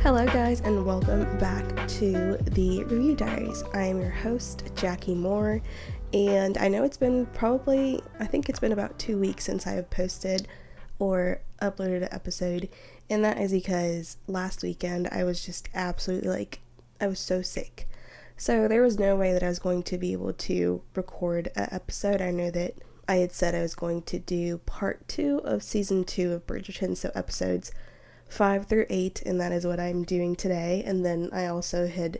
Hello guys, and welcome back to the Review Diaries. I am your host, Jackie Moore, and I know it's been I think it's been about 2 weeks since I have posted or uploaded an episode, and that is because last weekend I was just absolutely I was so sick. So there was no way that I was going to be able to record an episode. I know that I had said I was going to do part 2 of season 2 of Bridgerton, so episodes 5 through 8, and that is what I'm doing today. And then I also had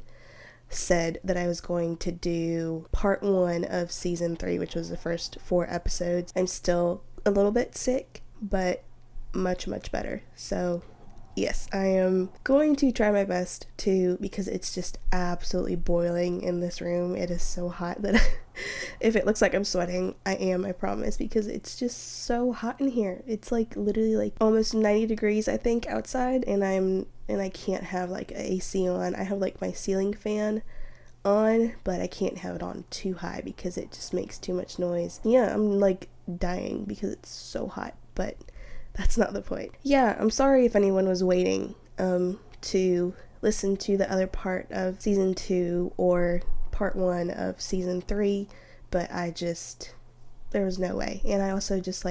said that I was going to do part 1 of season 3, which was the first 4 episodes. I'm still a little bit sick, but much better. So yes, I am going to try my best to, because it's just absolutely boiling in this room. It is so hot that if it looks like I'm sweating, I promise, because it's just so hot in here. It's literally almost 90 degrees, I think, outside, and I can't have an AC on. I have my ceiling fan on, but I can't have it on too high because it just makes too much noise. Yeah, I'm dying because it's so hot, but that's not the point. Yeah, I'm sorry if anyone was waiting to listen to the other part of season 2 or part 1 of season 3, but there was no way. And I also just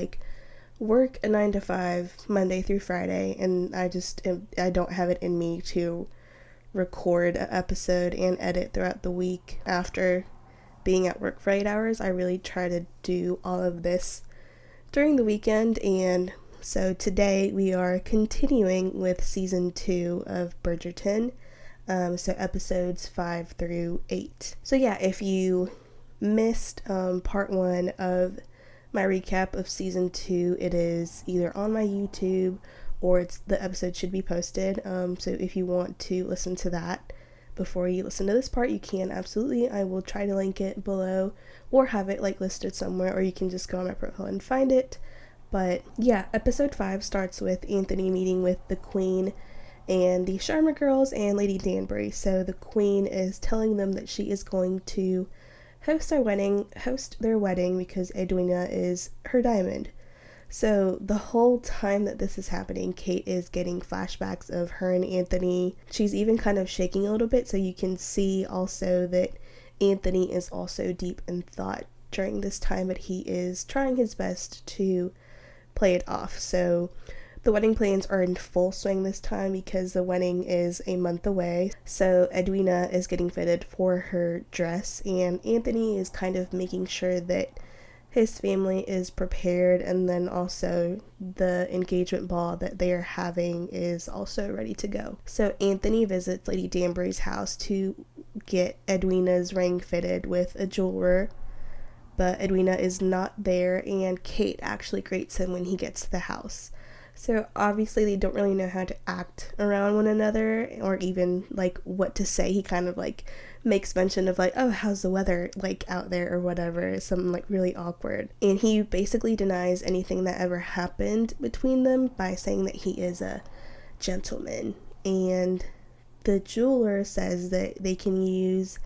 work a 9 to 5 Monday through Friday, and I don't have it in me to record an episode and edit throughout the week after being at work for 8 hours. I really try to do all of this during the weekend, and so today we are continuing with season 2 of Bridgerton, so episodes 5 through 8. So yeah, if you missed part 1 of my recap of season 2, it is either on my YouTube or the episode should be posted. So if you want to listen to that before you listen to this part, you can absolutely. I will try to link it below or have it listed somewhere, or you can just go on my profile and find it. But yeah, episode 5 starts with Anthony meeting with the Queen and the Sharma girls and Lady Danbury. So the Queen is telling them that she is going to host their wedding because Edwina is her diamond. So the whole time that this is happening, Kate is getting flashbacks of her and Anthony. She's even kind of shaking a little bit, so you can see also that Anthony is also deep in thought during this time, but he is trying his best to play it off. So the wedding plans are in full swing this time because the wedding is a month away. So Edwina is getting fitted for her dress, and Anthony is kind of making sure that his family is prepared, and then also the engagement ball that they are having is also ready to go. So Anthony visits Lady Danbury's house to get Edwina's ring fitted with a jeweler, but Edwina is not there, and Kate actually greets him when he gets to the house. So obviously they don't really know how to act around one another, or even what to say. He kind of makes mention of oh, how's the weather out there or whatever, something really awkward. And he basically denies anything that ever happened between them by saying that he is a gentleman. And the jeweler says that they can use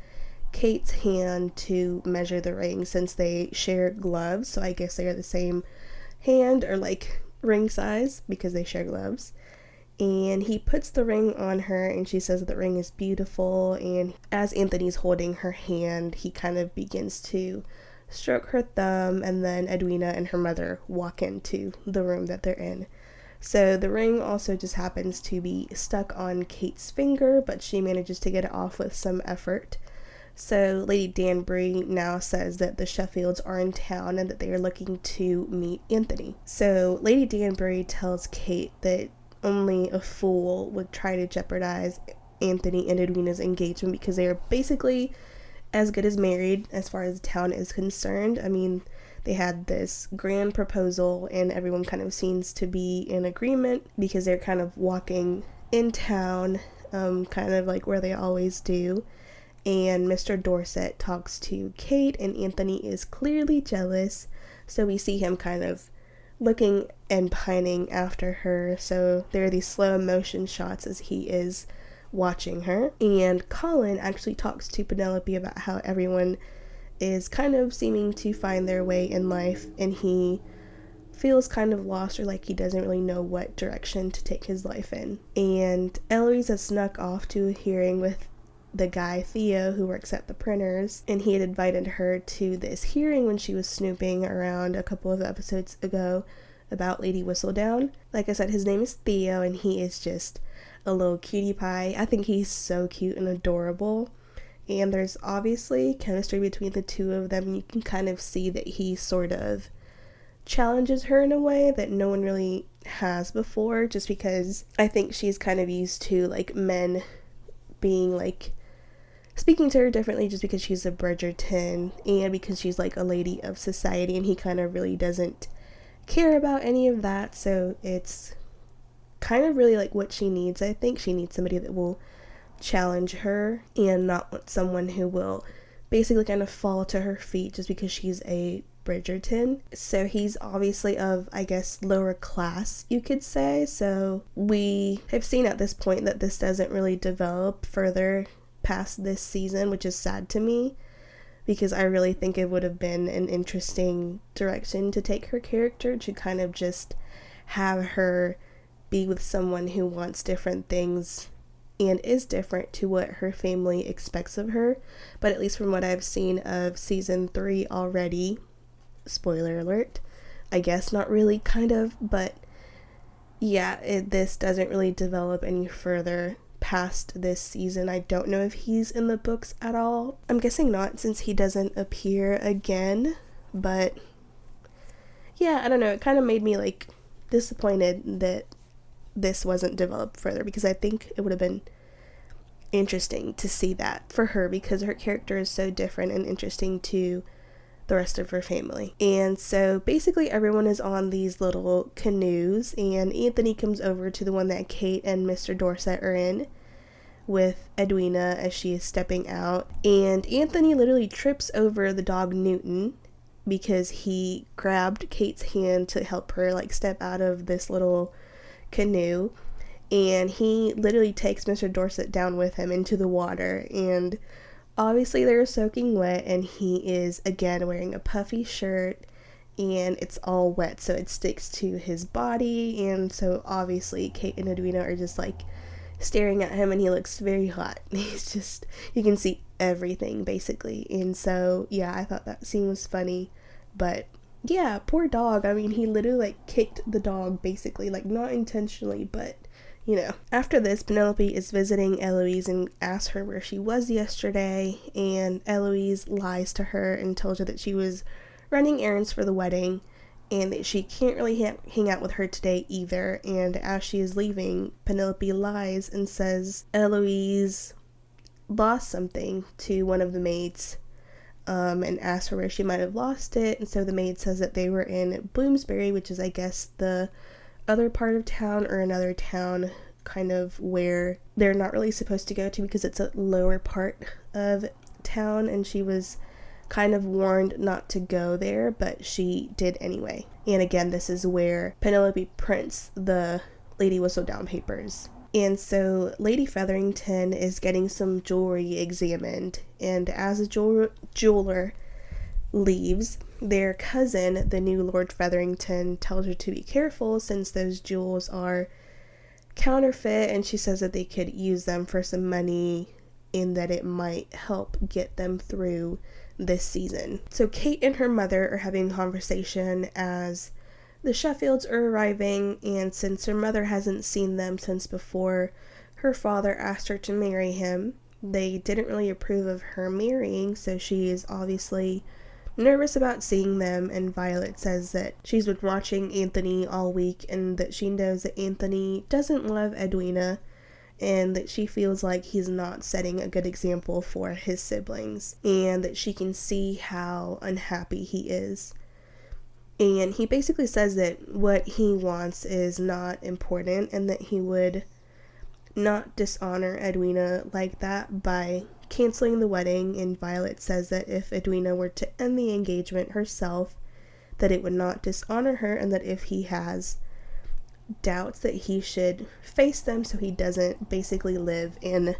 Kate's hand to measure the ring since they share gloves, so I guess they are the same hand or ring size because they share gloves. And he puts the ring on her, and she says that the ring is beautiful, and as Anthony's holding her hand, he kind of begins to stroke her thumb, and then Edwina and her mother walk into the room that they're in. So the ring also just happens to be stuck on Kate's finger, but she manages to get it off with some effort. So Lady Danbury now says that the Sheffields are in town and that they are looking to meet Anthony. So Lady Danbury tells Kate that only a fool would try to jeopardize Anthony and Edwina's engagement because they are basically as good as married as far as the town is concerned. I mean, they had this grand proposal and everyone kind of seems to be in agreement because they're kind of walking in town, kind of where they always do. And Mr. Dorset talks to Kate, and Anthony is clearly jealous, so we see him kind of looking and pining after her. So there are these slow motion shots as he is watching her. And Colin actually talks to Penelope about how everyone is kind of seeming to find their way in life, and he feels kind of lost, or like he doesn't really know what direction to take his life in. And Eloise has snuck off to a hearing with the guy Theo who works at the printers, and he had invited her to this hearing when she was snooping around a couple of episodes ago about Lady Whistledown. Like I said, his name is Theo, and he is just a little cutie pie. I think he's so cute and adorable, and there's obviously chemistry between the two of them. You can kind of see that he sort of challenges her in a way that no one really has before, just because I think she's kind of used to like men being like speaking to her differently, just because she's a Bridgerton and because she's like a lady of society, and he kind of really doesn't care about any of that. So it's kind of really like what she needs. I think she needs somebody that will challenge her and not want someone who will basically kind of fall to her feet just because she's a Bridgerton. So he's obviously of, I guess, lower class, you could say. So we have seen at this point that this doesn't really develop further past this season, which is sad to me, because I really think it would have been an interesting direction to take her character, to kind of just have her be with someone who wants different things and is different to what her family expects of her. But at least from what I've seen of season 3 already, spoiler alert, I guess not really, kind of, but yeah, this doesn't really develop any further past this season. I don't know if he's in the books at all. I'm guessing not, since he doesn't appear again, but yeah, I don't know, it kind of made me like disappointed that this wasn't developed further, because I think it would have been interesting to see that for her, because her character is so different and interesting to the rest of her family. And so basically everyone is on these little canoes, and Anthony comes over to the one that Kate and Mr. Dorset are in with Edwina as she is stepping out, and Anthony literally trips over the dog Newton because he grabbed Kate's hand to help her like step out of this little canoe, and he literally takes Mr. Dorset down with him into the water, and obviously they're soaking wet, and he is again wearing a puffy shirt, and it's all wet, so it sticks to his body. And so obviously Kate and Edwina are just like staring at him, and he looks very hot. He's just, you can see everything basically. And so yeah, I thought that scene was funny, but yeah, poor dog. I mean, he literally like kicked the dog basically, like not intentionally, but you know. After this, Penelope is visiting Eloise and asks her where she was yesterday, and Eloise lies to her and tells her that she was running errands for the wedding and that she can't really hang out with her today either. And as she is leaving, Penelope lies and says Eloise lost something to one of the maids, and asks her where she might have lost it. And so the maid says that they were in Bloomsbury, which is, I guess, the other part of town, or another town kind of where they're not really supposed to go to because it's a lower part of town, and she was kind of warned not to go there, but she did anyway. And again, this is where Penelope prints the Lady Whistledown papers. And so Lady Featherington is getting some jewelry examined, and as a jeweler leaves, their cousin, the new Lord Featherington, tells her to be careful since those jewels are counterfeit, and she says that they could use them for some money and that it might help get them through this season. So Kate and her mother are having a conversation as the Sheffields are arriving, and since her mother hasn't seen them since before her father asked her to marry him, they didn't really approve of her marrying, so she is obviously nervous about seeing them. And Violet says that she's been watching Anthony all week and that she knows that Anthony doesn't love Edwina, and that she feels like he's not setting a good example for his siblings, and that she can see how unhappy he is. And he basically says that what he wants is not important, and that he would not dishonor Edwina like that by canceling the wedding. And Violet says that if Edwina were to end the engagement herself, that it would not dishonor her, and that if he has doubts, that he should face them so he doesn't basically live in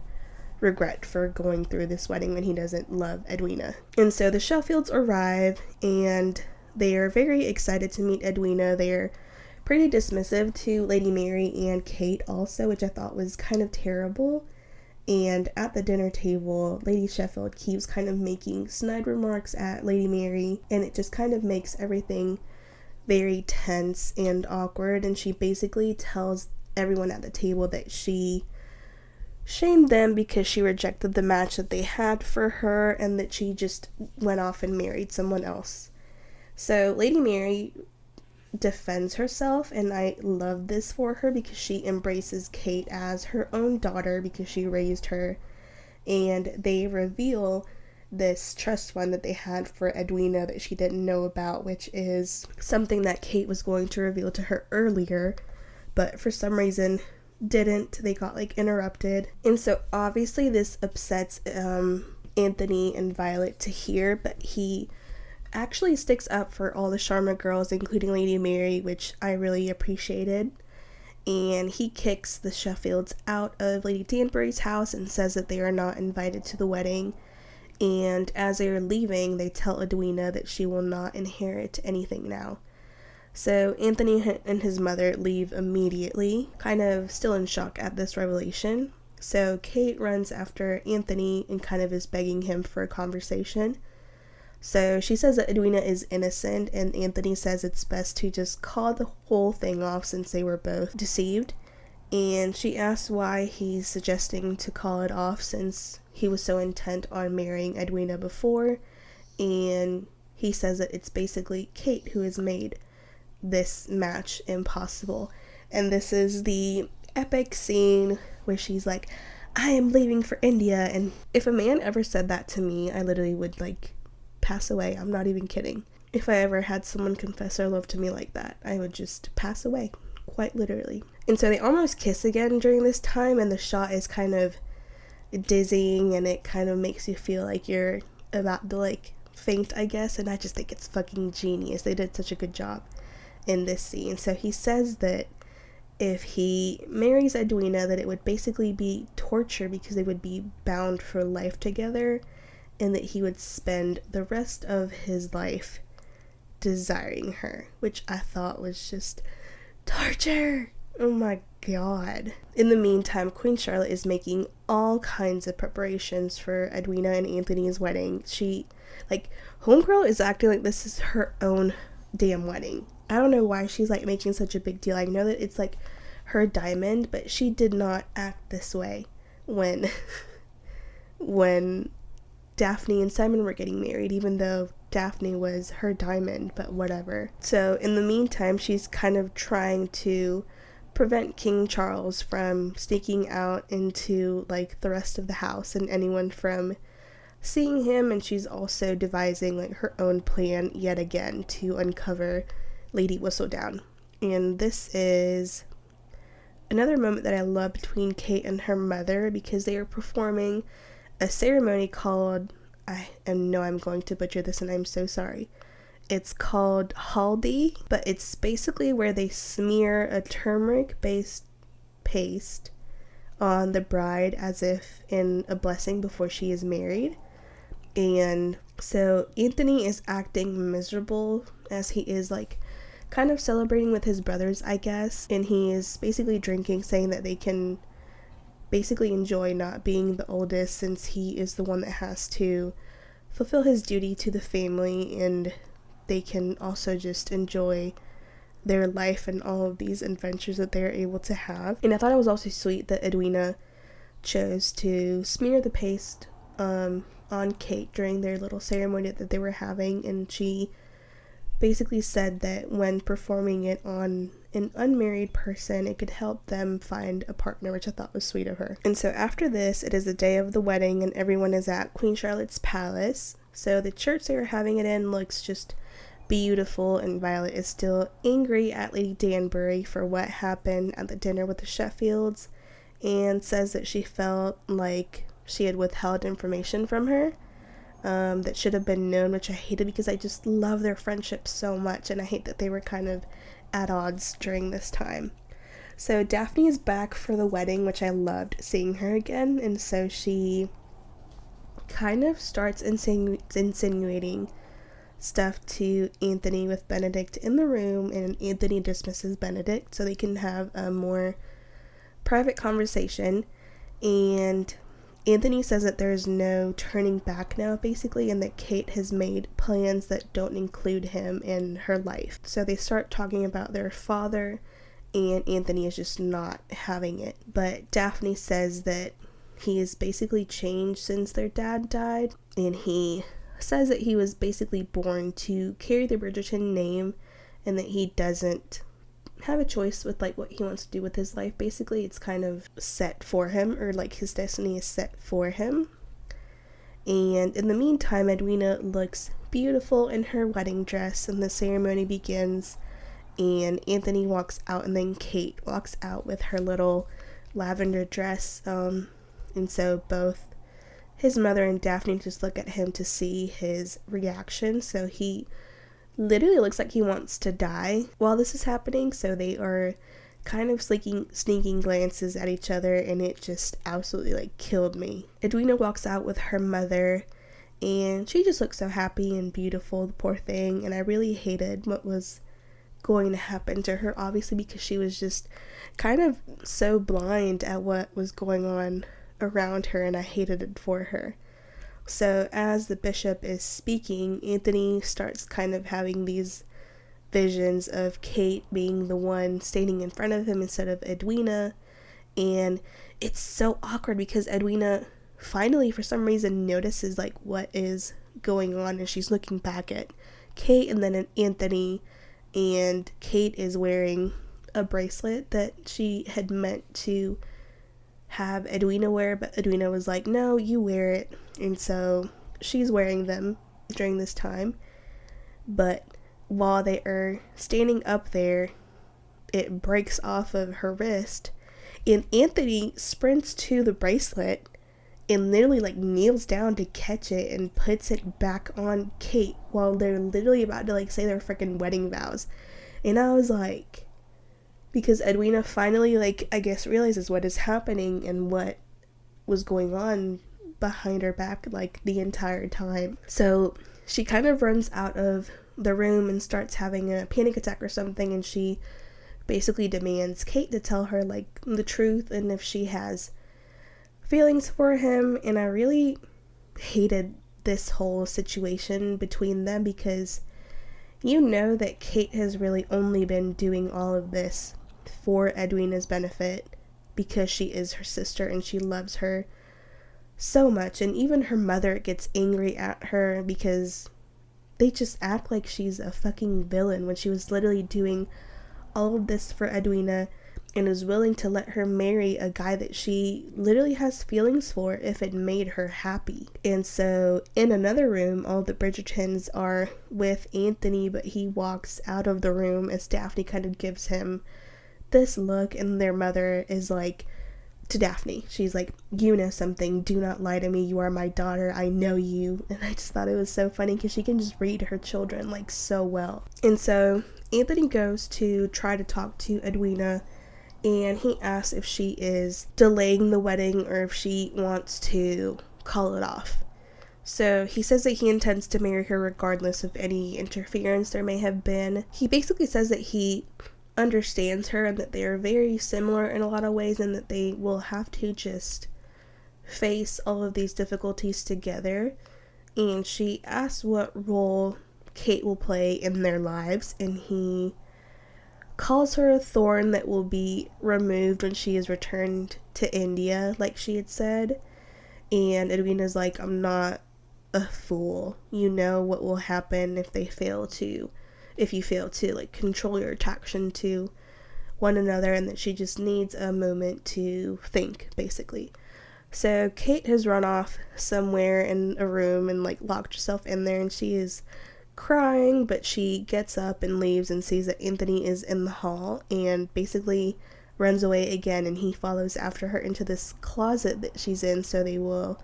regret for going through this wedding when he doesn't love Edwina. And so the Sheffields arrive, and They are very excited to meet Edwina. They're pretty dismissive to Lady Mary and Kate also, which I thought was kind of terrible. And at the dinner table, Lady Sheffield keeps kind of making snide remarks at Lady Mary, and it just kind of makes everything very tense and awkward. And she basically tells everyone at the table that she shamed them because she rejected the match that they had for her and that she just went off and married someone else. So Lady Mary defends herself, and I love this for her because she embraces Kate as her own daughter because she raised her, and they reveal this trust fund that they had for Edwina that she didn't know about, which is something that Kate was going to reveal to her earlier, but for some reason didn't. They got interrupted, and so obviously this upsets Anthony and Violet to hear, but he actually sticks up for all the Sharma girls, including Lady Mary, which I really appreciated. And he kicks the Sheffields out of Lady Danbury's house and says that they are not invited to the wedding. And as they are leaving, they tell Edwina that she will not inherit anything now. So Anthony and his mother leave immediately, kind of still in shock at this revelation. So Kate runs after Anthony and kind of is begging him for a conversation. So she says that Edwina is innocent, and Anthony says it's best to just call the whole thing off since they were both deceived. And she asks why he's suggesting to call it off since he was so intent on marrying Edwina before. And he says that it's basically Kate who has made this match impossible. And this is the epic scene where she's like, I am leaving for India. And if a man ever said that to me, I literally would pass away. I'm not even kidding. If I ever had someone confess their love to me like that, I would just pass away, quite literally. And so they almost kiss again during this time, and the shot is kind of dizzying, and it kind of makes you feel like you're about to faint, I guess. And I just think it's fucking genius. They did such a good job in this scene. So he says that if he marries Edwina, that it would basically be torture because they would be bound for life together, and that he would spend the rest of his life desiring her, which I thought was just torture. Oh my god. In the meantime, Queen Charlotte is making all kinds of preparations for Edwina and Anthony's wedding. She, homegirl is acting like this is her own damn wedding. I don't know why she's making such a big deal. I know that it's her diamond, but she did not act this way when Daphne and Simon were getting married, even though Daphne was her diamond, but whatever. So in the meantime, she's kind of trying to prevent King Charles from sneaking out into the rest of the house and anyone from seeing him, and she's also devising her own plan yet again to uncover Lady Whistledown. And this is another moment that I love between Kate and her mother, because they are performing a ceremony called, I know I'm going to butcher this and I'm so sorry. It's called haldi, but it's basically where they smear a turmeric-based paste on the bride as if in a blessing before she is married. And so Anthony is acting miserable as he is kind of celebrating with his brothers, I guess, and he is basically drinking, saying that they can basically enjoy not being the oldest since he is the one that has to fulfill his duty to the family, and they can also just enjoy their life and all of these adventures that they're able to have. And I thought it was also sweet that Edwina chose to smear the paste on Kate during their little ceremony that they were having, and she basically said that when performing it on an unmarried person, it could help them find a partner, which I thought was sweet of her. And so after this, it is the day of the wedding, and everyone is at Queen Charlotte's palace. So the church they were having it in looks just beautiful, and Violet is still angry at Lady Danbury for what happened at the dinner with the Sheffields, and says that she felt like she had withheld information from her that should have been known, which I hated because I just love their friendship so much, and I hate that they were kind of at odds during this time. So Daphne is back for the wedding, which I loved seeing her again, and so she kind of starts insinuating stuff to Anthony with Benedict in the room, and Anthony dismisses Benedict so they can have a more private conversation. And Anthony says that there's no turning back now, basically, and that Kate has made plans that don't include him in her life. So they start talking about their father, and Anthony is just not having it. But Daphne says that he has basically changed since their dad died, and he says that he was basically born to carry the Bridgerton name, and that he doesn't have a choice with like what he wants to do with his life. Basically, it's kind of set for him, or like his destiny is set for him. And in the meantime, Edwina looks beautiful in her wedding dress, and the ceremony begins, and Anthony walks out, and then Kate walks out with her little lavender dress, and so both his mother and Daphne just look at him to see his reaction. So he literally looks like he wants to die while this is happening, so they are kind of sneaking glances at each other, and it just absolutely like killed me. Edwina walks out with her mother, and she just looks so happy and beautiful, the poor thing, and I really hated what was going to happen to her, obviously, because she was just kind of so blind at what was going on around her, and I hated it for her. So as the bishop is speaking, Anthony starts kind of having these visions of Kate being the one standing in front of him instead of Edwina, and it's so awkward because Edwina finally for some reason notices like what is going on, and she's looking back at Kate and then at Anthony, and Kate is wearing a bracelet that she had meant to have Edwina wear, but Edwina was like, no, you wear it, and so she's wearing them during this time. But while they are standing up there, it breaks off of her wrist, and Anthony sprints to the bracelet and literally like kneels down to catch it and puts it back on Kate while they're literally about to like say their freaking wedding vows. And I was like, because Edwina finally, like, I guess realizes what is happening and what was going on behind her back, like, the entire time. So she kind of runs out of the room and starts having a panic attack or something, and she basically demands Kate to tell her, like, the truth and if she has feelings for him. And I really hated this whole situation between them, because you know that Kate has really only been doing all of this for Edwina's benefit because she is her sister and she loves her so much. And even her mother gets angry at her because they just act like she's a fucking villain when she was literally doing all of this for Edwina and is willing to let her marry a guy that she literally has feelings for if it made her happy. And so in another room, all the Bridgertons are with Anthony, but he walks out of the room as Daphne kind of gives him this look, and their mother is like, to Daphne, she's like, you know something, do not lie to me, you are my daughter, I know you. And I just thought it was so funny because she can just read her children like so well. And so Anthony goes to try to talk to Edwina, and he asks if she is delaying the wedding or if she wants to call it off. So he says that he intends to marry her regardless of any interference there may have been. He basically says that he understands her and that they are very similar in a lot of ways, and that they will have to just face all of these difficulties together. And she asks what role Kate will play in their lives, and he calls her a thorn that will be removed when she is returned to India, like she had said. And Edwina's like, I'm not a fool, you know what will happen if you fail to like control your attraction to one another, and that she just needs a moment to think, basically. So Kate has run off somewhere in a room and like locked herself in there, and she is crying, but she gets up and leaves and sees that Anthony is in the hall and basically runs away again, and he follows after her into this closet that she's in so they will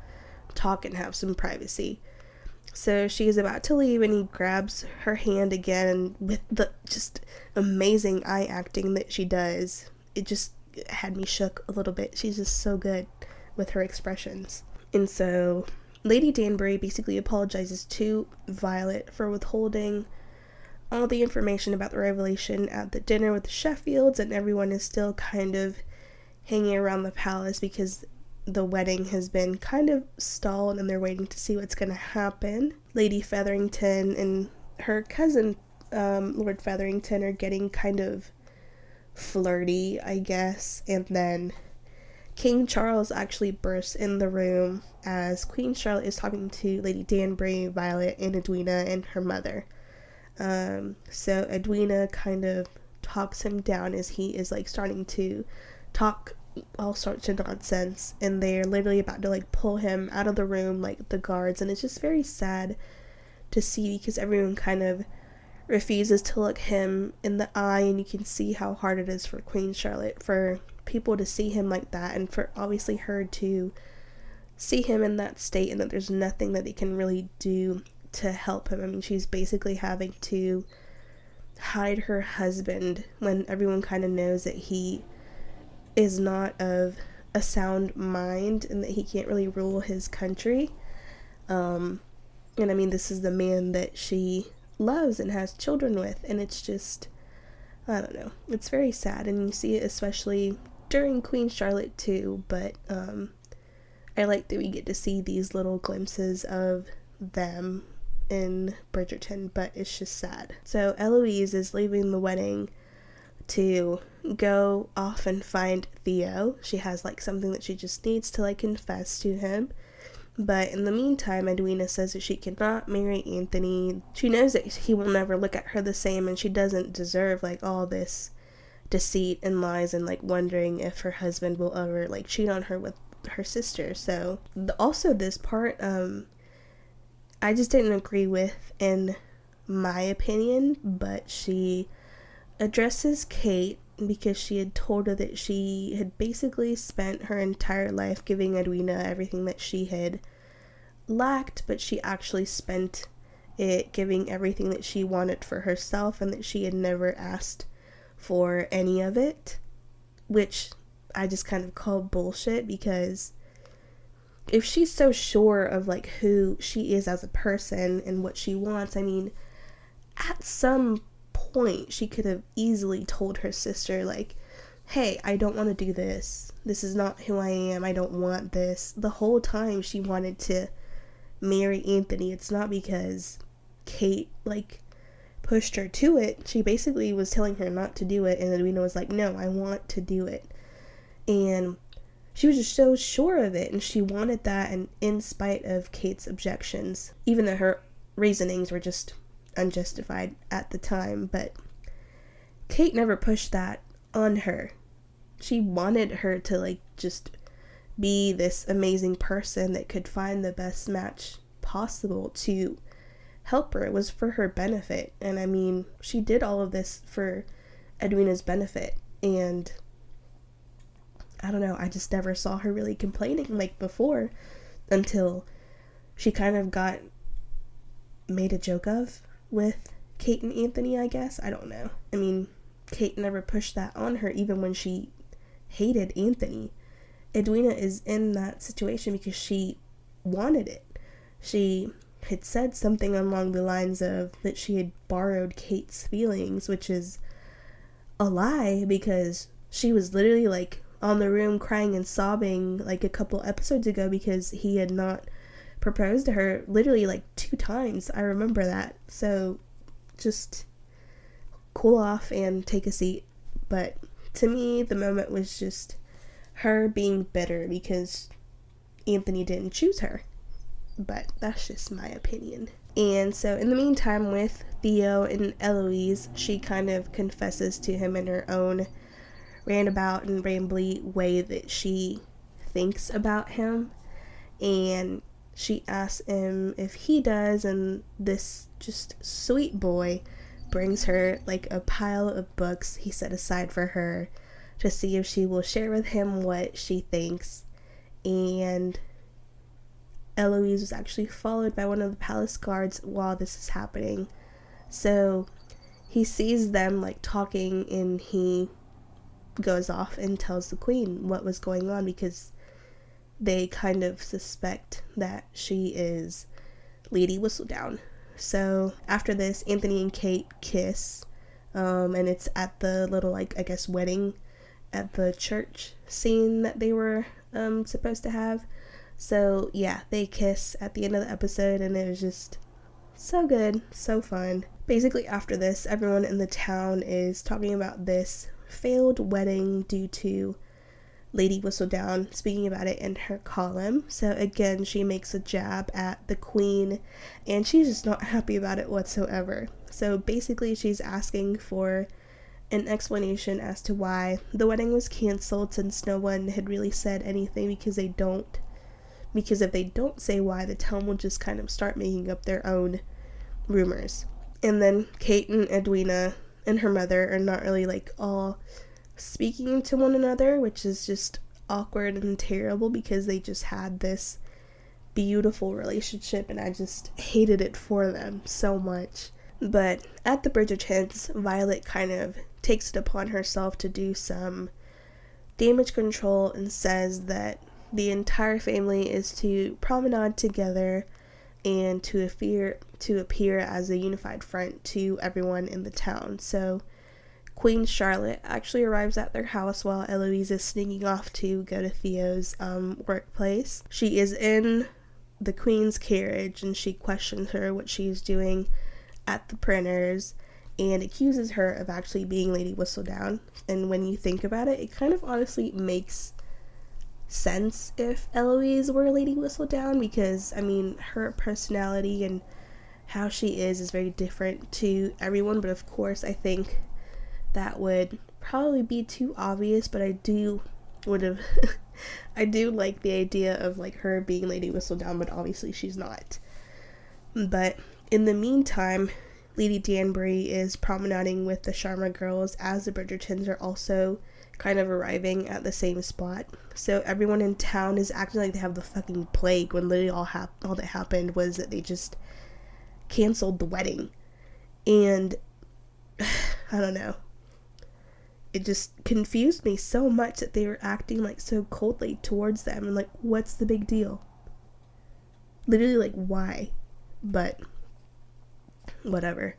talk and have some privacy. So she's about to leave, and he grabs her hand again, and with the just amazing eye acting that she does, it just had me shook a little bit. She's just so good with her expressions. And so Lady Danbury basically apologizes to Violet for withholding all the information about the revelation at the dinner with the Sheffields, and everyone is still kind of hanging around the palace because the wedding has been kind of stalled and they're waiting to see what's going to happen. Lady Featherington and her cousin, Lord Featherington, are getting kind of flirty, I guess, and then King Charles actually bursts in the room as Queen Charlotte is talking to Lady Danbury, Violet, and Edwina and her mother. So Edwina kind of talks him down as he is like starting to talk all sorts of nonsense, and they're literally about to like pull him out of the room, like the guards, and it's just very sad to see because everyone kind of refuses to look him in the eye, and you can see how hard it is for Queen Charlotte for people to see him like that, and for obviously her to see him in that state, and that there's nothing that they can really do to help him. I mean, she's basically having to hide her husband when everyone kind of knows that he is not of a sound mind and that he can't really rule his country. And I mean, this is the man that she loves and has children with, and it's just, I don't know, it's very sad, and you see it especially during Queen Charlotte too, but I like that we get to see these little glimpses of them in Bridgerton, but it's just sad. So Eloise is leaving the wedding to go off and find Theo. She has like something that she just needs to like confess to him. But in the meantime, Edwina says that she cannot marry Anthony. She knows that he will never look at her the same, and she doesn't deserve like all this deceit and lies and like wondering if her husband will ever like cheat on her with her sister. So also this part I just didn't agree with, in my opinion, but she addresses Kate because she had told her that she had basically spent her entire life giving Edwina everything that she had lacked, but she actually spent it giving everything that she wanted for herself, and that she had never asked for any of it, which I just kind of call bullshit, because if she's so sure of like who she is as a person and what she wants, I mean, at some point she could have easily told her sister like, hey, I don't want to do this is not who I am, I don't want this. The whole time she wanted to marry Anthony, it's not because Kate like pushed her to it. She basically was telling her not to do it, and Edwina was like, no, I want to do it. And she was just so sure of it, and she wanted that, and in spite of Kate's objections, even though her reasonings were just unjustified at the time, but Kate never pushed that on her. She wanted her to like just be this amazing person that could find the best match possible to help her. It was for her benefit, and I mean, she did all of this for Edwina's benefit, and I don't know, I just never saw her really complaining like before, until she kind of got made a joke of with Kate and Anthony, I guess. I don't know. I mean, Kate never pushed that on her, even when she hated Anthony. Edwina is in that situation because she wanted it. She had said something along the lines of that she had borrowed Kate's feelings, which is a lie, because she was literally like on the room crying and sobbing like a couple episodes ago because he had not proposed to her literally like 2 times. I remember that. So just cool off and take a seat. But to me, the moment was just her being bitter because Anthony didn't choose her. But that's just my opinion. And so in the meantime, with Theo and Eloise, she kind of confesses to him in her own roundabout and rambly way that she thinks about him, and she asks him if he does, and this just sweet boy brings her like a pile of books he set aside for her to see if she will share with him what she thinks. And Eloise was actually followed by one of the palace guards while this is happening, so he sees them like talking, and he goes off and tells the queen what was going on, because they kind of suspect that she is Lady Whistledown. So after this, Anthony and Kate kiss, and it's at the little, like, I guess, wedding at the church scene that they were supposed to have. So yeah, they kiss at the end of the episode, and it was just so good, so fun. Basically, after this, everyone in the town is talking about this failed wedding due to Lady Whistledown speaking about it in her column. So again, she makes a jab at the queen, and she's just not happy about it whatsoever. So basically, she's asking for an explanation as to why the wedding was canceled, since no one had really said anything, because if they don't say why, the town will just kind of start making up their own rumors. And then Kate and Edwina and her mother are not really, like, all speaking to one another, which is just awkward and terrible, because they just had this beautiful relationship, and I just hated it for them so much. But at the Bridgertons, Violet kind of takes it upon herself to do some damage control and says that the entire family is to promenade together and to appear as a unified front to everyone in the town. So Queen Charlotte actually arrives at their house while Eloise is sneaking off to go to Theo's workplace. She is in the Queen's carriage, and she questions her what she's doing at the printers and accuses her of actually being Lady Whistledown. And when you think about it, it kind of honestly makes sense if Eloise were Lady Whistledown, because I mean, her personality and how she is very different to everyone. But of course, I think that would probably be too obvious, but I do like the idea of, like, her being Lady Whistledown, but obviously she's not. But in the meantime, Lady Danbury is promenading with the Sharma girls as the Bridgertons are also kind of arriving at the same spot. So everyone in town is acting like they have the fucking plague, when literally all that happened was that they just canceled the wedding. And I don't know. It just confused me so much that they were acting, like, so coldly towards them, and, like, what's the big deal? Literally, like, why? But whatever.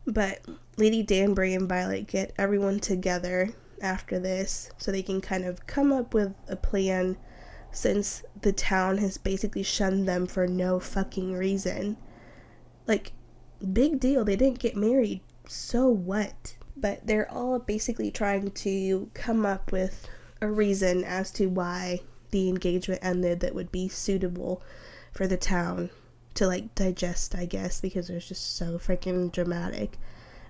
But Lady Danbury and Violet get everyone together after this so they can kind of come up with a plan, since the town has basically shunned them for no fucking reason. Like, big deal, they didn't get married, so what? But they're all basically trying to come up with a reason as to why the engagement ended that would be suitable for the town to, like, digest, I guess, because they're just so freaking dramatic.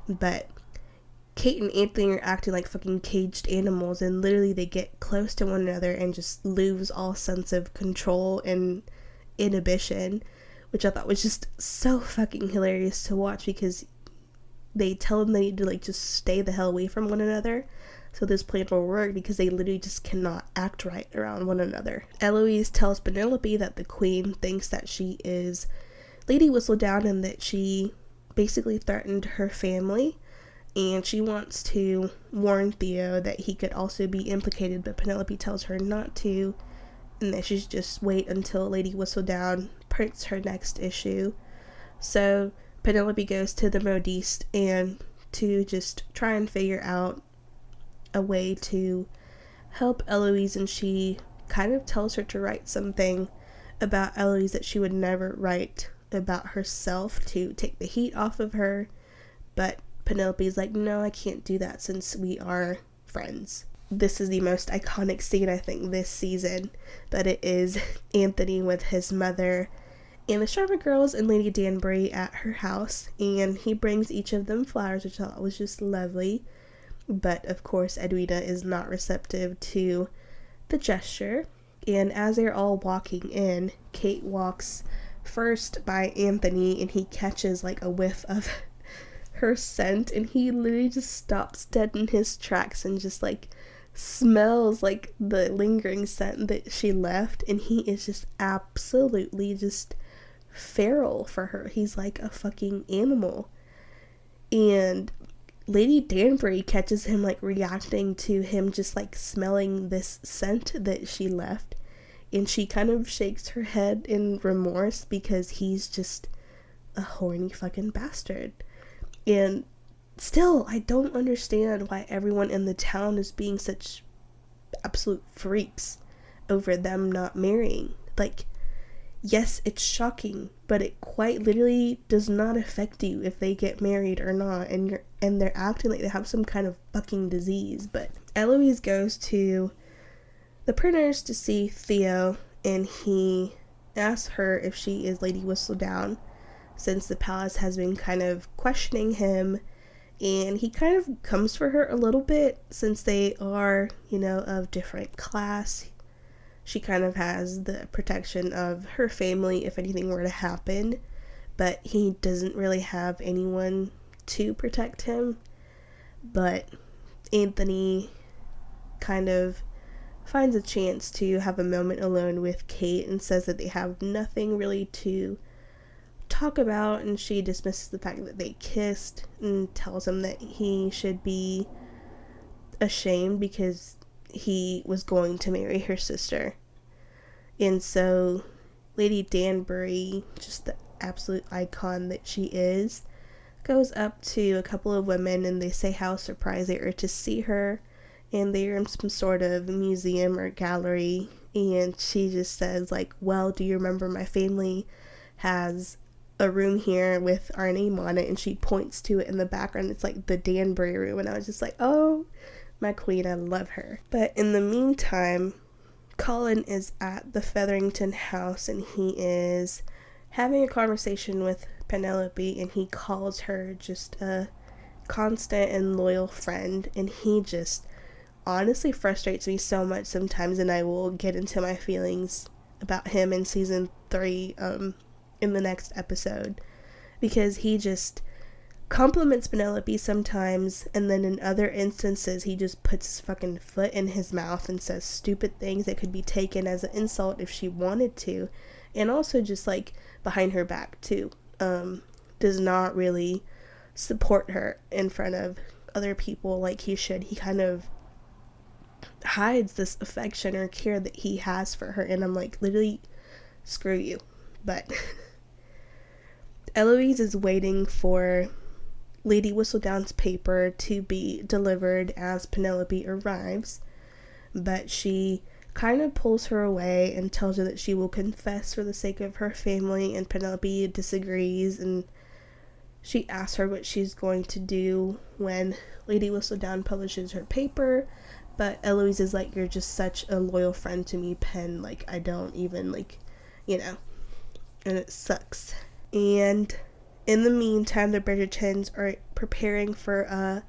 But Kate and Anthony are acting like fucking caged animals, and literally they get close to one another and just lose all sense of control and inhibition, which I thought was just so fucking hilarious to watch, because they tell them they need to, like, just stay the hell away from one another so this plan will work, because they literally just cannot act right around one another. Eloise tells Penelope that the queen thinks that she is Lady Whistledown and that she basically threatened her family, and she wants to warn Theo that he could also be implicated, but Penelope tells her not to, and that she should just wait until Lady Whistledown prints her next issue. So Penelope goes to the modiste and to just try and figure out a way to help Eloise, and she kind of tells her to write something about Eloise that she would never write about herself, to take the heat off of her. But Penelope's like, no, I can't do that since we are friends. This is the most iconic scene, I think, this season, but it is Anthony with his mother and the Sharma girls and Lady Danbury at her house, and he brings each of them flowers, which I thought was just lovely. But of course, Edwina is not receptive to the gesture, and as they're all walking in, Kate walks first by Anthony, and he catches, like, a whiff of her scent, and he literally just stops dead in his tracks and just, like, smells like the lingering scent that she left, and he is just absolutely just feral for her. He's like a fucking animal. And Lady Danbury catches him, like, reacting to him just, like, smelling this scent that she left, And she kind of shakes her head in remorse because he's just a horny fucking bastard. And still, I don't understand why everyone in the town is being such absolute freaks over them not marrying. Like, yes, it's shocking, but it quite literally does not affect you if they get married or not, and they're acting like they have some kind of fucking disease. But Eloise goes to the printers to see Theo, and he asks her if she is Lady Whistledown, since the palace has been kind of questioning him, and he kind of comes for her a little bit since they are, of different class. She kind of has the protection of her family if anything were to happen, but he doesn't really have anyone to protect him. But Anthony kind of finds a chance to have a moment alone with Kate and says that they have nothing really to talk about, and she dismisses the fact that they kissed and tells him that he should be ashamed because he was going to marry her sister. And so Lady Danbury, just the absolute icon that she is, goes up to a couple of women and they say how surprised they are to see her, and they're in some sort of museum or gallery, and she just says, like, well, do you remember my family has a room here with our name on it, and she points to it in the background. It's like the Danbury room, and I was just like, oh, my queen, I love her. But in the meantime, Colin is at the Featherington house, and he is having a conversation with Penelope, and he calls her just a constant and loyal friend, and he just honestly frustrates me so much sometimes, and I will get into my feelings about him in season 3 in the next episode, because he just compliments Penelope sometimes, and then in other instances he just puts his fucking foot in his mouth and says stupid things that could be taken as an insult if she wanted to, and also just like behind her back too. Does not really support her in front of other people like he should. He kind of hides this affection or care that he has for her, and I'm like, literally, screw you. But Eloise is waiting for Lady Whistledown's paper to be delivered as Penelope arrives, but she kind of pulls her away and tells her that she will confess for the sake of her family, and Penelope disagrees, and she asks her what she's going to do when Lady Whistledown publishes her paper, but Eloise is like, you're just such a loyal friend to me, Pen, like, I don't even, like, and it sucks. And in the meantime, the Bridgertons are preparing for a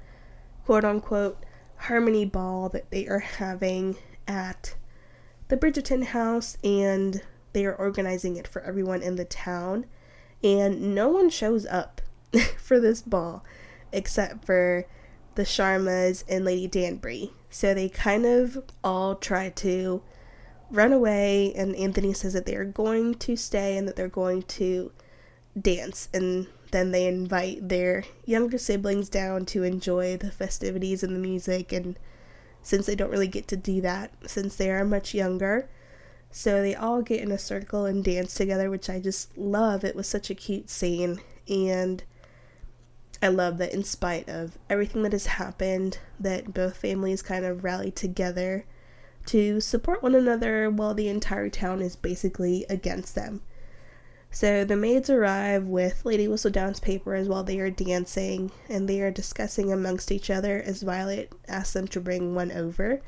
quote-unquote harmony ball that they are having at the Bridgerton house, and they are organizing it for everyone in the town, and no one shows up for this ball except for the Sharmas and Lady Danbury. So they kind of all try to run away, and Anthony says that they are going to stay and that they're going to dance, and then they invite their younger siblings down to enjoy the festivities and the music, and since they don't really get to do that since they are much younger, so they all get in a circle and dance together, which I just love. It was such a cute scene, and I love that in spite of everything that has happened, that both families kind of rallied together to support one another while the entire town is basically against them. So the maids arrive with Lady Whistledown's paper as while they are dancing, and they are discussing amongst each other as Violet asks them to bring one over.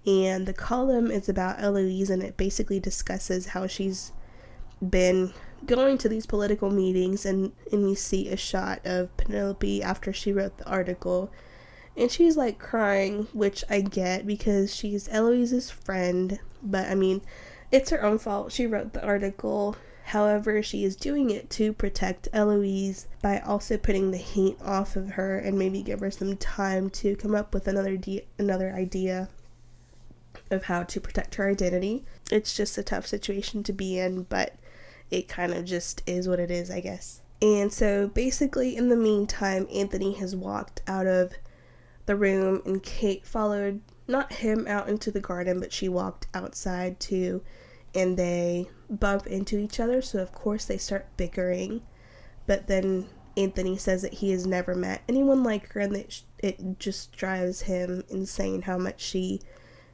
And the column is about Eloise, and it basically discusses how she's been going to these political meetings, and you see a shot of Penelope after she wrote the article, and she's like crying, which I get because she's Eloise's friend, but I mean, it's her own fault. She wrote the article. However, she is doing it to protect Eloise by also putting the heat off of her and maybe give her some time to come up with another idea of how to protect her identity. It's just a tough situation to be in, but it kind of just is what it is, I guess. And so basically in the meantime, Anthony has walked out of the room, and Kate followed not him out into the garden, but she walked outside to and they bump into each other, so of course they start bickering. But then Anthony says that he has never met anyone like her, and that it just drives him insane how much she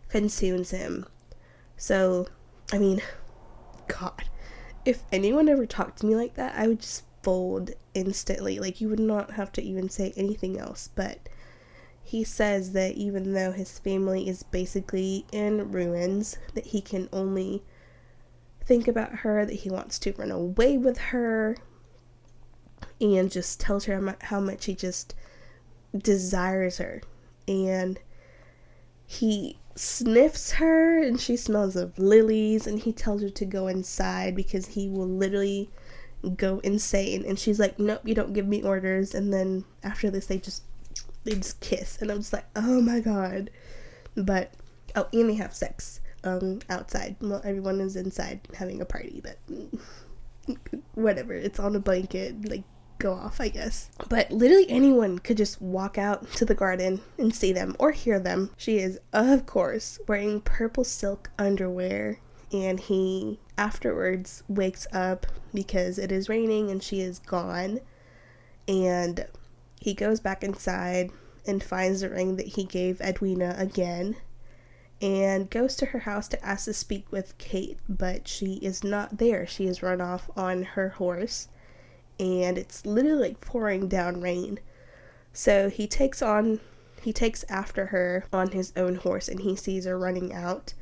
consumes him. So, I mean, God, if anyone ever talked to me like that, I would just fold instantly. Like, you would not have to even say anything else. But he says that even though his family is basically in ruins, that he can only think about her, that he wants to run away with her, and just tells her how much he just desires her. And he sniffs her, and she smells of lilies, and he tells her to go inside because he will literally go insane. And she's like, nope, you don't give me orders. And then after this, they just kiss, and I'm just like, oh my God. But and they have sex outside. Well, everyone is inside having a party, but whatever, it's on a blanket, like, go off, I guess. But literally anyone could just walk out to the garden and see them or hear them. She is, of course, wearing purple silk underwear, and he afterwards wakes up because it is raining and she is gone. And he goes back inside and finds the ring that he gave Edwina again, and goes to her house to ask to speak with Kate, but she is not there. She has run off on her horse, and it's literally like pouring down rain. So he takes after her on his own horse, and he sees her running out,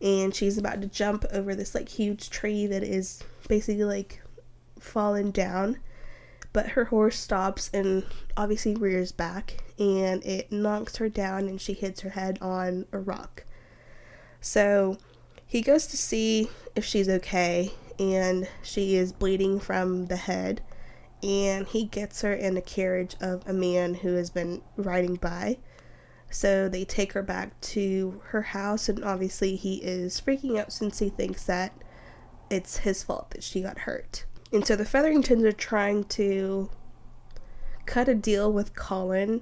and she's about to jump over this like huge tree that is basically like fallen down. But her horse stops and obviously rears back, and it knocks her down, and she hits her head on a rock. So he goes to see if she's okay, and she is bleeding from the head, and he gets her in a carriage of a man who has been riding by. So they take her back to her house, and obviously he is freaking out since he thinks that it's his fault that she got hurt. And so the Featheringtons are trying to cut a deal with Colin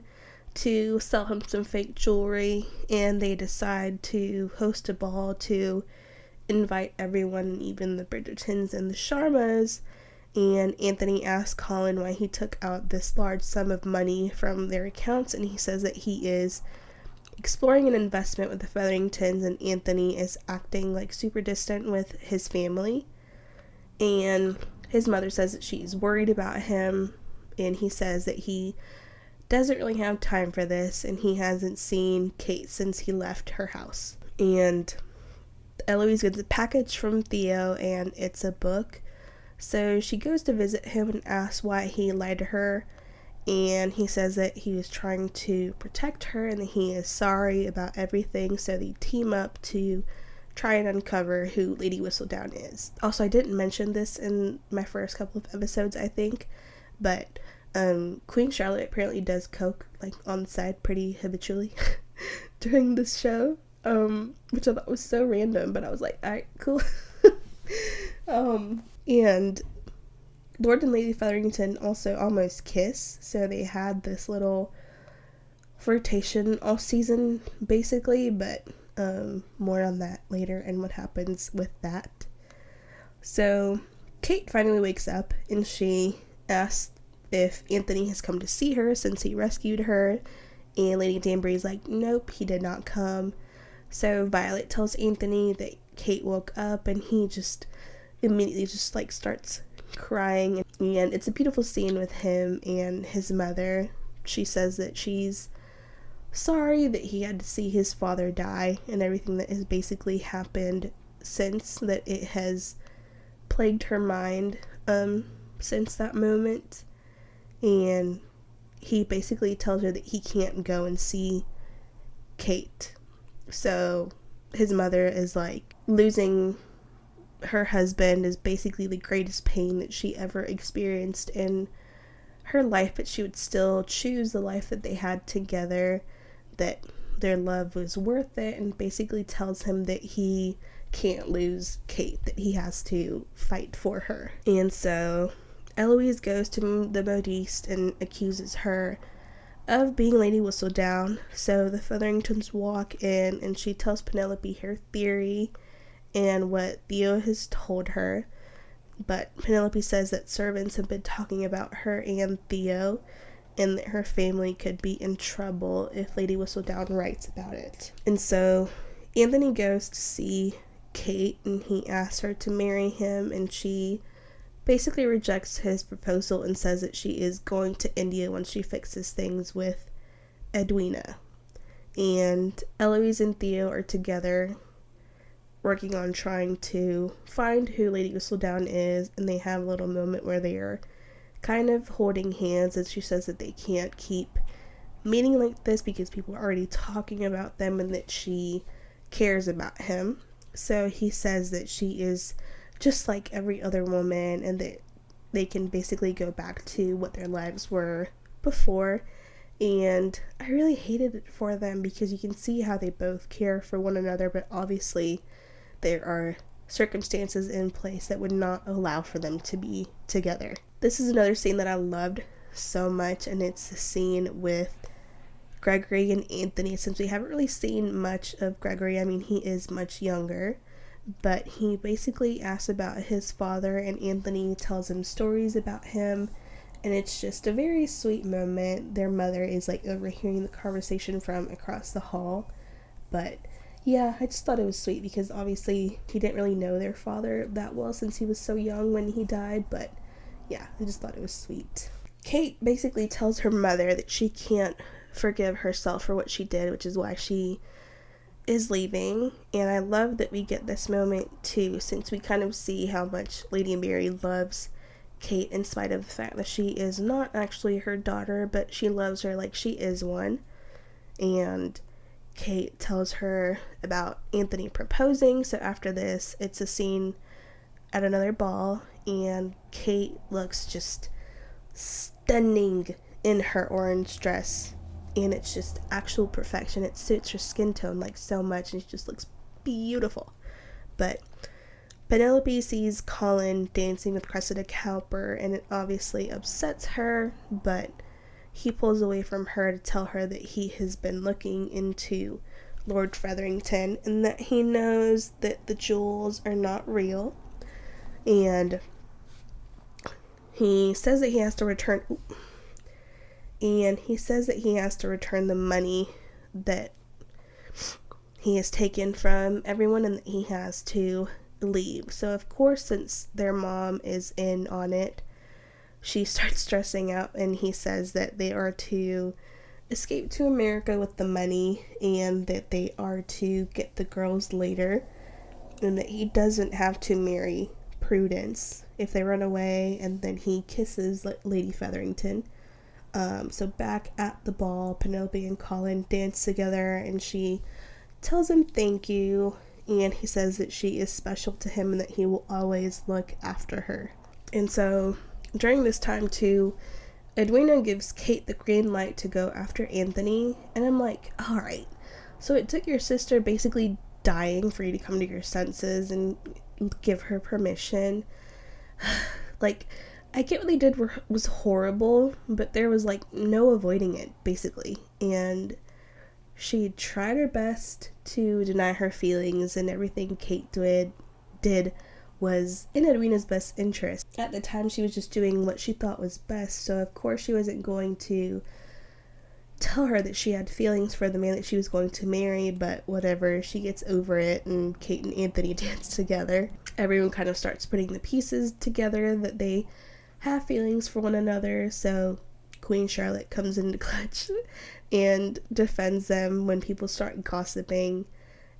to sell him some fake jewelry, and they decide to host a ball to invite everyone, even the Bridgertons and the Sharmas. And Anthony asks Colin why he took out this large sum of money from their accounts, and he says that he is exploring an investment with the Featheringtons, and Anthony is acting like super distant with his family. And his mother says that she's worried about him, and he says that he doesn't really have time for this, and he hasn't seen Kate since he left her house. And Eloise gets a package from Theo, and it's a book. So she goes to visit him and asks why he lied to her, and he says that he was trying to protect her and that he is sorry about everything. So they team up to try and uncover who Lady Whistledown is. Also, I didn't mention this in my first couple of episodes, I think, but Queen Charlotte apparently does coke like on the side pretty habitually during this show, which I thought was so random, but I was like, alright, cool. And Lord and Lady Featherington also almost kiss, so they had this little flirtation all season basically, but more on that later and what happens with that. So Kate finally wakes up, and she asks if Anthony has come to see her since he rescued her, and Lady Danbury's like, nope, he did not come. So Violet tells Anthony that Kate woke up, and he just immediately just like starts crying, and it's a beautiful scene with him and his mother. She says that she's sorry that he had to see his father die and everything that has basically happened since, that it has plagued her mind since that moment. And he basically tells her that he can't go and see Kate. So his mother is like, losing her husband is basically the greatest pain that she ever experienced in her life, but she would still choose the life that they had together, that their love was worth it, and basically tells him that he can't lose Kate, that he has to fight for her. And so Eloise goes to the modiste and accuses her of being Lady Whistledown. So the Featheringtons walk in, and she tells Penelope her theory, and what Theo has told her. But Penelope says that servants have been talking about her and Theo, and that her family could be in trouble if Lady Whistledown writes about it. And so Anthony goes to see Kate, and he asks her to marry him, and she basically rejects his proposal and says that she is going to India once she fixes things with Edwina. And Eloise and Theo are together working on trying to find who Lady Whistledown is, and they have a little moment where they are kind of holding hands, and she says that they can't keep meeting like this because people are already talking about them and that she cares about him. So he says that she is just like every other woman and that they can basically go back to what their lives were before. And I really hated it for them because you can see how they both care for one another, but obviously there are circumstances in place that would not allow for them to be together. This is another scene that I loved so much, and it's the scene with Gregory and Anthony. Since we haven't really seen much of Gregory, I mean, he is much younger, but he basically asks about his father, and Anthony tells him stories about him, and it's just a very sweet moment. Their mother is like overhearing the conversation from across the hall, but yeah, I just thought it was sweet because obviously he didn't really know their father that well since he was so young when he died, but yeah, I just thought it was sweet. Kate basically tells her mother that she can't forgive herself for what she did, which is why she is leaving. And I love that we get this moment too, since we kind of see how much Lady Mary loves Kate in spite of the fact that she is not actually her daughter, but she loves her like she is one. And Kate tells her about Anthony proposing. So after this, it's a scene at another ball, and Kate looks just stunning in her orange dress, and it's just actual perfection. It suits her skin tone like so much, and she just looks beautiful. But Penelope sees Colin dancing with Cressida Cowper, and it obviously upsets her, but he pulls away from her to tell her that he has been looking into Lord Featherington and that he knows that the jewels are not real. And he says that he has to return the money that he has taken from everyone and that he has to leave. So of course, since their mom is in on it, she starts stressing out, and he says that they are to escape to America with the money and that they are to get the girls later, and that he doesn't have to marry Prudence if they run away. And then he kisses Lady Featherington. So back at the ball, Penelope and Colin dance together, and she tells him thank you, and he says that she is special to him and that he will always look after her. And so during this time too, Edwina gives Kate the green light to go after Anthony, and I'm like, alright, so it took your sister basically dying for you to come to your senses and give her permission. Like, I get what they did was horrible, but there was like no avoiding it, basically. And she tried her best to deny her feelings, and everything Kate did was in Edwina's best interest. At the time, she was just doing what she thought was best, so of course she wasn't going to tell her that she had feelings for the man that she was going to marry, but whatever, she gets over it, and Kate and Anthony dance together. Everyone kind of starts putting the pieces together that they have feelings for one another, so Queen Charlotte comes into clutch and defends them when people start gossiping.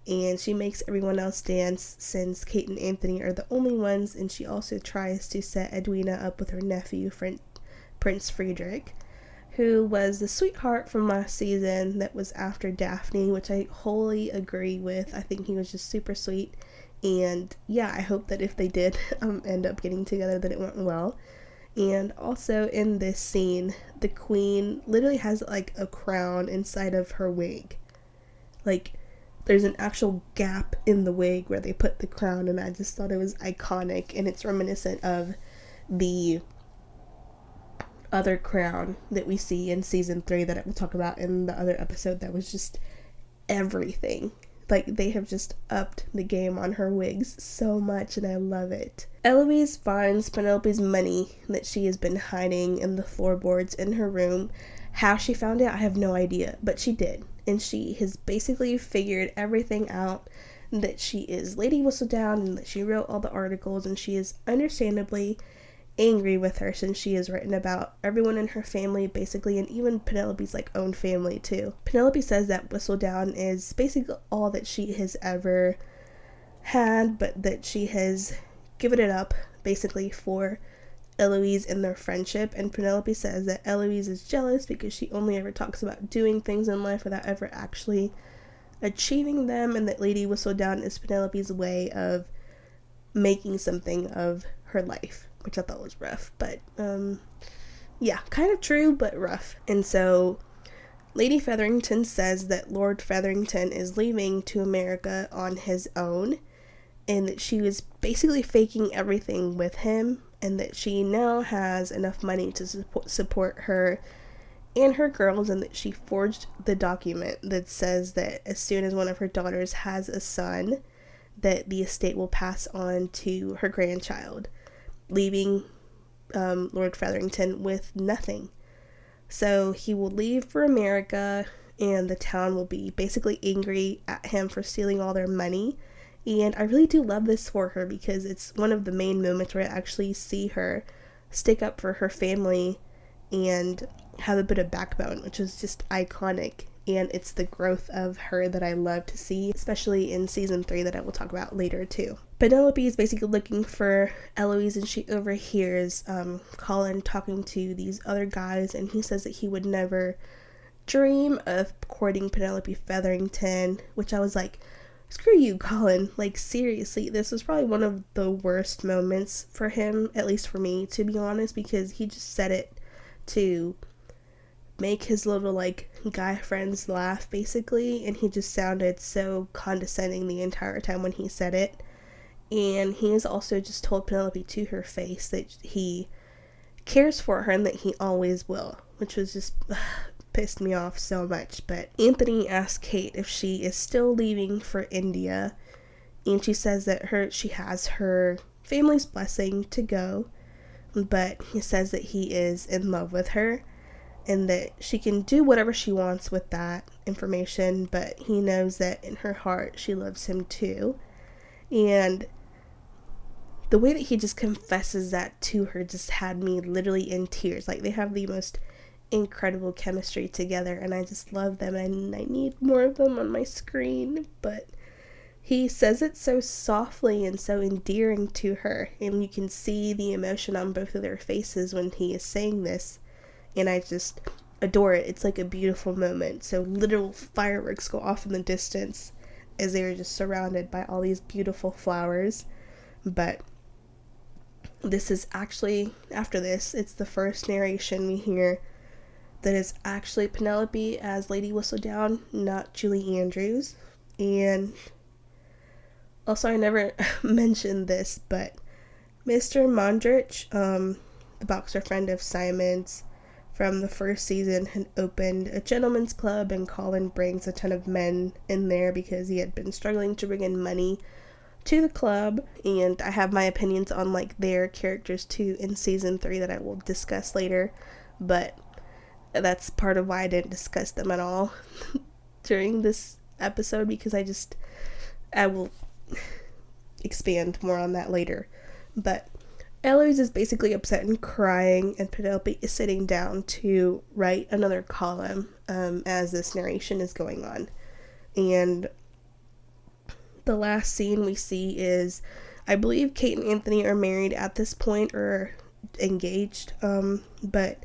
And she makes everyone else dance since Kate and Anthony are the only ones, and she also tries to set Edwina up with her nephew, Prince Friedrich, who was the sweetheart from last season that was after Daphne, which I wholly agree with. I think he was just super sweet, and yeah, I hope that if they did end up getting together that it went well. And also in this scene, the queen literally has like a crown inside of her wig. Like, there's an actual gap in the wig where they put the crown, and I just thought it was iconic, and it's reminiscent of the other crown that we see in season 3 that I will talk about in the other episode that was just everything. Like, they have just upped the game on her wigs so much, and I love it. Eloise finds Penelope's money that she has been hiding in the floorboards in her room. How she found it, I have no idea, but she did. And she has basically figured everything out, that she is Lady Whistledown, and that she wrote all the articles, and she is understandably angry with her since she has written about everyone in her family, basically, and even Penelope's own family too. Penelope says that Whistledown is basically all that she has ever had, but that she has given it up basically for Eloise and their friendship. And Penelope says that Eloise is jealous because she only ever talks about doing things in life without ever actually achieving them, and that Lady Whistledown is Penelope's way of making something of her life, which I thought was rough, but yeah, kind of true, but rough. And so Lady Featherington says that Lord Featherington is leaving to America on his own, and that she was basically faking everything with him, and that she now has enough money to support her and her girls, and that she forged the document that says that as soon as one of her daughters has a son, that the estate will pass on to her grandchild, leaving Lord Featherington with nothing. So he will leave for America, and the town will be basically angry at him for stealing all their money. And I really do love this for her, because it's one of the main moments where I actually see her stick up for her family and have a bit of backbone, which is just iconic. And it's the growth of her that I love to see, especially in season 3 that I will talk about later too. Penelope is basically looking for Eloise, and she overhears Colin talking to these other guys, and he says that he would never dream of courting Penelope Featherington, which I was like, screw you, Colin. Like, seriously, this was probably one of the worst moments for him, at least for me, to be honest, because he just said it to make his little guy friends laugh, basically, and he just sounded so condescending the entire time when he said it. And he has also just told Penelope to her face that he cares for her and that he always will, which was just pissed me off so much. But Anthony asks Kate if she is still leaving for India, and she says that she has her family's blessing to go, but he says that he is in love with her and that she can do whatever she wants with that information, but he knows that in her heart she loves him too. And the way that he just confesses that to her just had me literally in tears. Like, they have the most incredible chemistry together, and I just love them, and I need more of them on my screen. But he says it so softly and so endearing to her, and you can see the emotion on both of their faces when he is saying this, and I just adore it. It's like a beautiful moment. So literal fireworks go off in the distance as they are just surrounded by all these beautiful flowers. But this is actually, after this, it's the first narration we hear that is actually Penelope as Lady Whistledown, not Julie Andrews. And also, I never mentioned this, but Mr. Mondrich, the boxer friend of Simon's from the first season, had opened a gentleman's club, and Colin brings a ton of men in there because he had been struggling to bring in money to the club. And I have my opinions on their characters too in season 3 that I will discuss later, but that's part of why I didn't discuss them at all during this episode, because I will expand more on that later. But Eloise is basically upset and crying, and Penelope is sitting down to write another column as this narration is going on. And the last scene we see is, I believe Kate and Anthony are married at this point, or engaged, but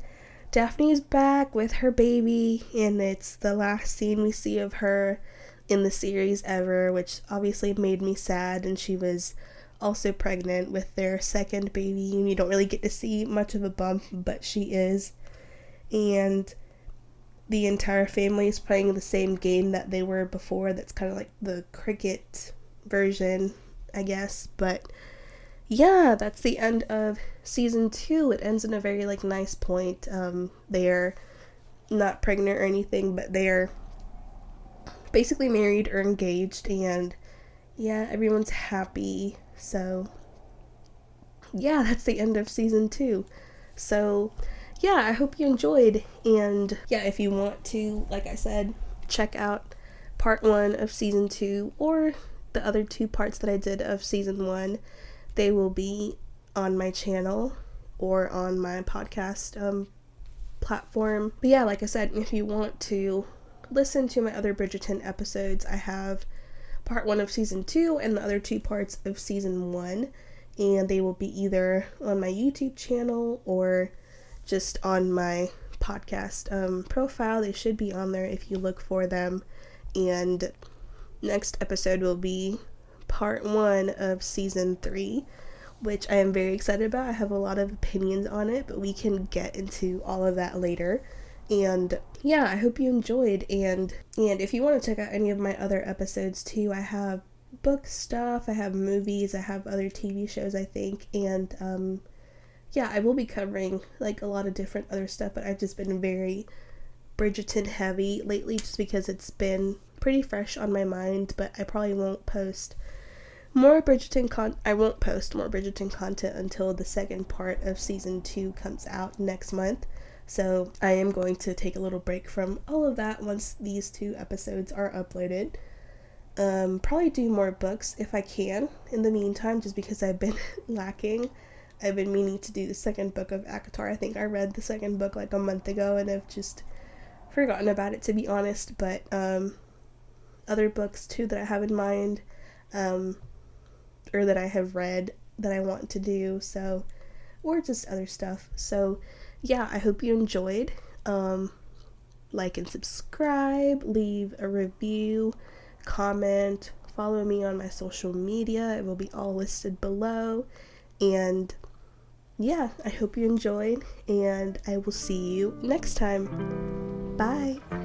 Daphne's back with her baby, and it's the last scene we see of her in the series ever, which obviously made me sad. And she was also pregnant with their second baby, and you don't really get to see much of a bump, but she is. And the entire family is playing the same game that they were before. That's kind of like the cricket version, I guess. But yeah, that's the end of season 2. It ends in a very nice point. They are not pregnant or anything, but they are basically married or engaged, and yeah, everyone's happy. So yeah, that's the end of season 2. So yeah, I hope you enjoyed, and yeah, if you want to, like I said, check out part 1 of season 2 or the other 2 parts that I did of season 1, they will be on my channel or on my podcast platform. But yeah, like I said, if you want to listen to my other Bridgerton episodes, I have part 1 of season 2 and the other 2 parts of season 1, and they will be either on my YouTube channel or just on my podcast profile. They should be on there if you look for them. And next episode will be part 1 of season 3, which I am very excited about. I have a lot of opinions on it, but we can get into all of that later. And yeah, I hope you enjoyed, and if you want to check out any of my other episodes too, I have book stuff, I have movies, I have other TV shows, I think, and yeah, I will be covering like a lot of different other stuff, but I've just been very Bridgerton heavy lately just because it's been pretty fresh on my mind. But I probably won't post more I won't post more Bridgerton content until the second part of season 2 comes out next month. So I am going to take a little break from all of that once these 2 episodes are uploaded. Probably do more books if I can in the meantime, just because I've been lacking. I've been meaning to do the second book of ACOTAR. I think I read the second book like a month ago and I've just forgotten about it, to be honest. But other books too that I have in mind, or that I have read that I want to do, so, or just other stuff. So yeah, I hope you enjoyed. Like and subscribe, leave a review, comment, follow me on my social media. It will be all listed below. And yeah, I hope you enjoyed, and I will see you next time. Bye.